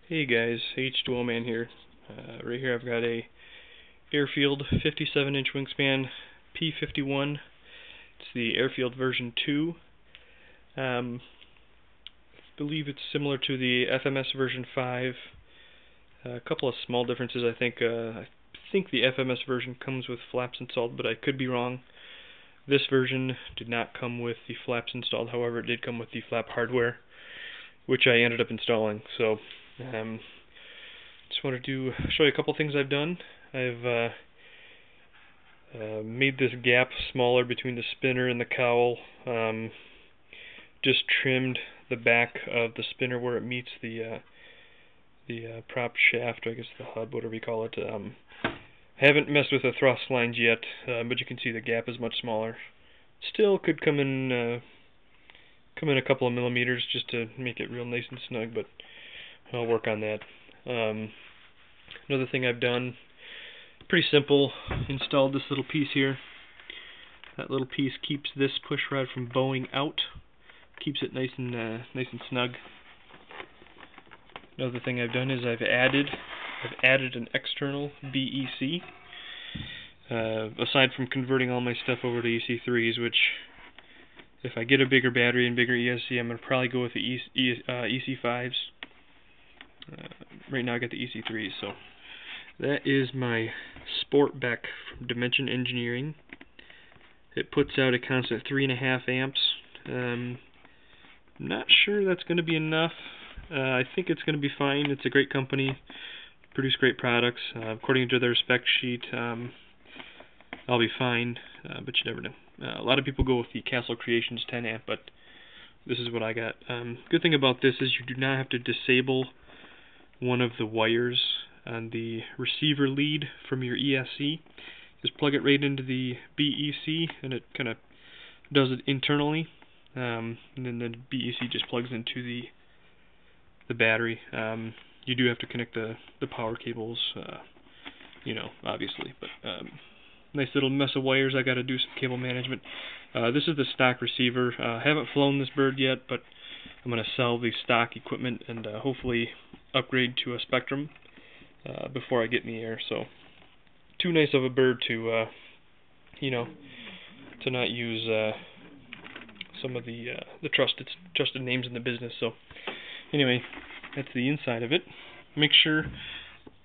Hey guys, H2O Man here. Right here I've got a Airfield 57-inch wingspan P-51. It's the Airfield version 2. I believe it's similar to the FMS version 5. A couple of small differences, I think. I think the FMS version comes with flaps installed, but I could be wrong. This version did not come with the flaps installed, however it did come with the flap hardware, which I ended up installing. So just wanted to show you a couple things I've done. I've made this gap smaller between the spinner and the cowl. Just trimmed the back of the spinner where it meets the prop shaft, I guess the hub, whatever you call it. Haven't messed with the thrust lines yet, but you can see the gap is much smaller. Still could come in a couple of millimeters just to make it real nice and snug, but I'll work on that. Another thing I've done, pretty simple, installed this little piece here. That little piece keeps this push rod from bowing out, keeps it nice and snug. Another thing I've done is I've added an external BEC. Aside from converting all my stuff over to EC3s, which if I get a bigger battery and bigger ESC, I'm going to probably go with the EC5s. Right now I got the EC3s, so that is my Sportback from Dimension Engineering. It puts out a constant 3.5 amps. Not sure that's going to be enough. I think it's going to be fine. It's a great company, produce great products. According to their spec sheet, I'll be fine, but you never know. A lot of people go with the Castle Creations 10 amp, but this is what I got. Good thing about this is you do not have to disable one of the wires on the receiver lead from your ESC. Just plug it right into the BEC, and it kind of does it internally. And then the BEC just plugs into the battery. You do have to connect the power cables, obviously, but nice little mess of wires. I got to do some cable management. This is the stock receiver. Haven't flown this bird yet, but I'm going to sell the stock equipment and hopefully upgrade to a Spectrum before I get in the air. So, too nice of a bird to not use some of the trusted names in the business. So, anyway, that's the inside of it. Make sure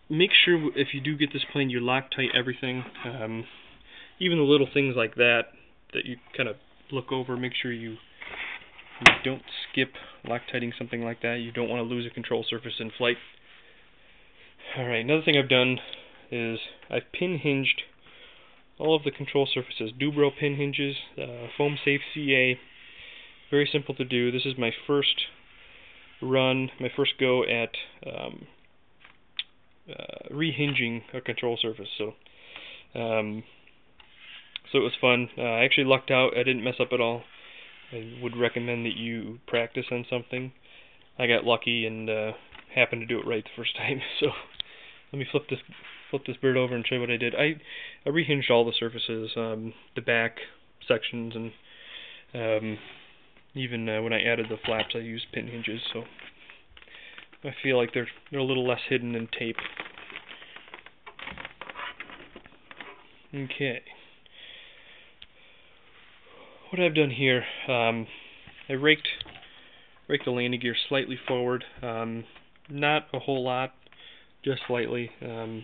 if you do get this plane, you Loctite everything. Even the little things like that you kind of look over. Make sure you don't skip Loctiting something like that. You don't want to lose a control surface in flight. Alright, another thing I've done is I've pin hinged all of the control surfaces. Dubro pin hinges, foam safe CA. Very simple to do. This is my first run, my first go at rehinging a control surface. So it was fun. I actually lucked out. I didn't mess up at all. I would recommend that you practice on something. I got lucky and happened to do it right the first time. So let me flip this bird over and show you what I did. I rehinged all the surfaces, the back sections, and even when I added the flaps, I used pin hinges. So I feel like they're a little less hidden in tape. Okay. What I've done here, I raked the landing gear slightly forward. Not a whole lot, just slightly. I'm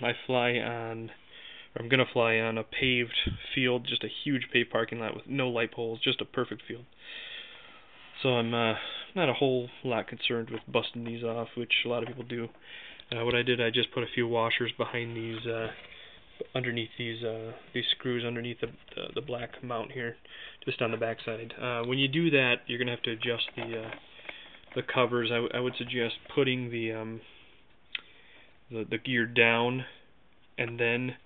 gonna fly on a paved field, just a huge paved parking lot with no light poles, just a perfect field. So I'm not a whole lot concerned with busting these off, which a lot of people do. What I did, I just put a few washers behind these, underneath these screws underneath the black mount here, just on the back side. When you do that, you're gonna have to adjust the covers. I would suggest putting the gear down, and then,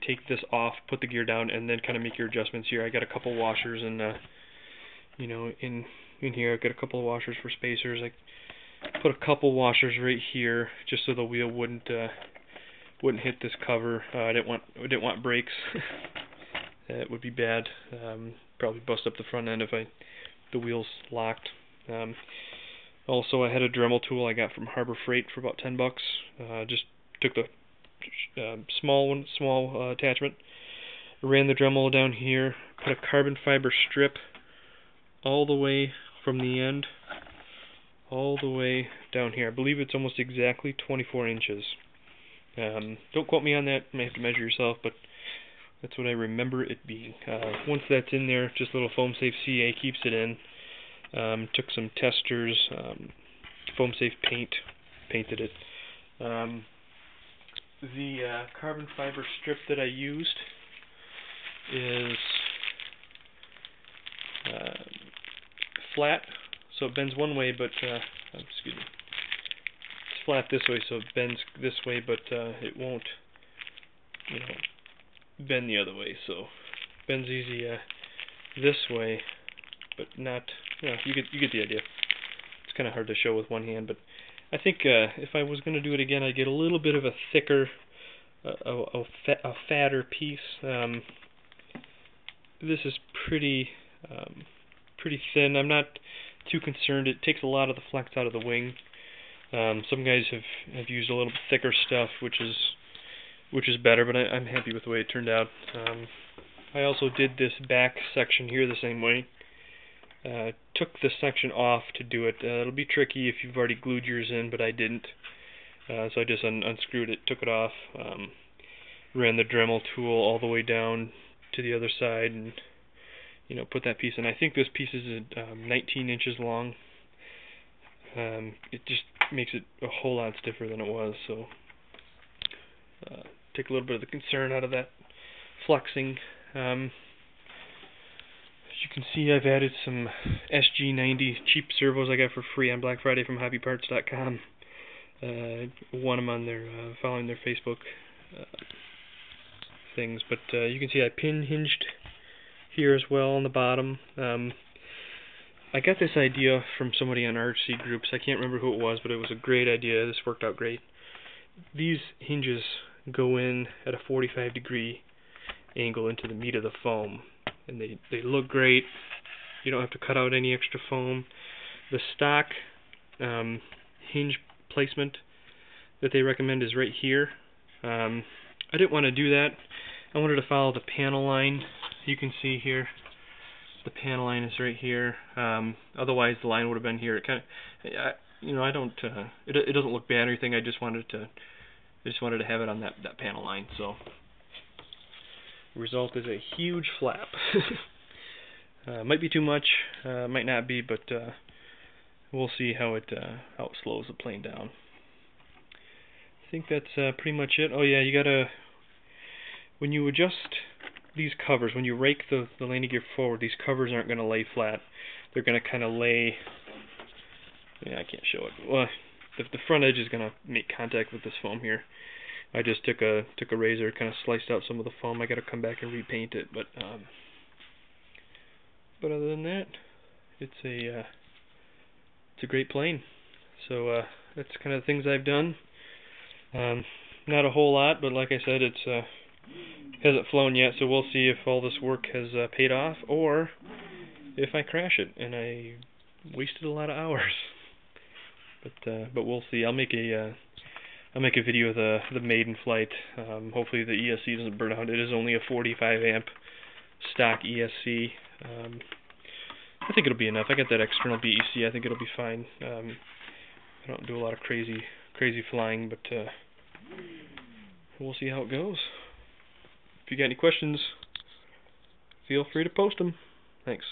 take this off, put the gear down, and then kind of make your adjustments here. I got a couple washers and in here I've got a couple of washers for spacers. I put a couple washers right here just so the wheel wouldn't hit this cover. I didn't want brakes. That would be bad. Probably bust up the front end if the wheel's locked. Also, I had a Dremel tool I got from Harbor Freight for about $10. Just took the small attachment, ran the Dremel down here, put a carbon fiber strip all the way from the end all the way down here. I believe it's almost exactly 24 inches. Don't quote me on that, you may have to measure yourself, but that's what I remember it being. Once that's in there, just a little foam safe CA keeps it in. Took some testers, foam safe paint, painted it. The carbon fiber strip that I used is flat, so it bends one way, but excuse me, it's flat this way, so it bends this way, but it won't, bend the other way. So bends easy this way, but not. You get the idea. It's kind of hard to show with one hand, but I think if I was going to do it again, I'd get a little bit of a thicker, a fatter piece. This is pretty thin. I'm not too concerned. It takes a lot of the flex out of the wing. Some guys have used a little bit thicker stuff, which is better, but I'm happy with the way it turned out. I also did this back section here the same way. Took the section off to do it. It'll be tricky if you've already glued yours in, but I didn't. So I just unscrewed it, took it off, ran the Dremel tool all the way down to the other side, and put that piece in. I think this piece is 19 inches long. It just makes it a whole lot stiffer than it was. So take a little bit of the concern out of that flexing. As you can see, I've added some SG90 cheap servos I got for free on Black Friday from hobbyparts.com. Won them on their following their Facebook things, but you can see I pin hinged here as well on the bottom. I got this idea from somebody on RC groups. I can't remember who it was, but it was a great idea. This worked out great. These hinges go in at a 45-degree angle into the meat of the foam, and they look great. You don't have to cut out any extra foam. The stock hinge placement that they recommend is right here. I didn't want to do that. I wanted to follow the panel line. You can see here the panel line is right here. Otherwise the line would have been here. It kind of, I don't. It doesn't look bad or anything. I just wanted to have it on that panel line. So the result is a huge flap. Might be too much, might not be, but we'll see how it slows the plane down. I think that's pretty much it. Oh yeah, you gotta, when you adjust these covers, when you rake the landing gear forward, these covers aren't going to lay flat. They're going to kind of lay. Yeah, I can't show it. Well, the front edge is going to make contact with this foam here. I just took a razor, kind of sliced out some of the foam. I got to come back and repaint it, but other than that, it's a great plane. So that's kind of the things I've done. Not a whole lot, but like I said, it's hasn't flown yet, so we'll see if all this work has paid off, or if I crash it and I wasted a lot of hours. But we'll see. I'll make a video of the maiden flight. Hopefully the ESC doesn't burn out. It is only a 45 amp stock ESC. I think it'll be enough. I got that external BEC. I think it'll be fine. I don't do a lot of crazy flying, but we'll see how it goes. If you got any questions, feel free to post them. Thanks.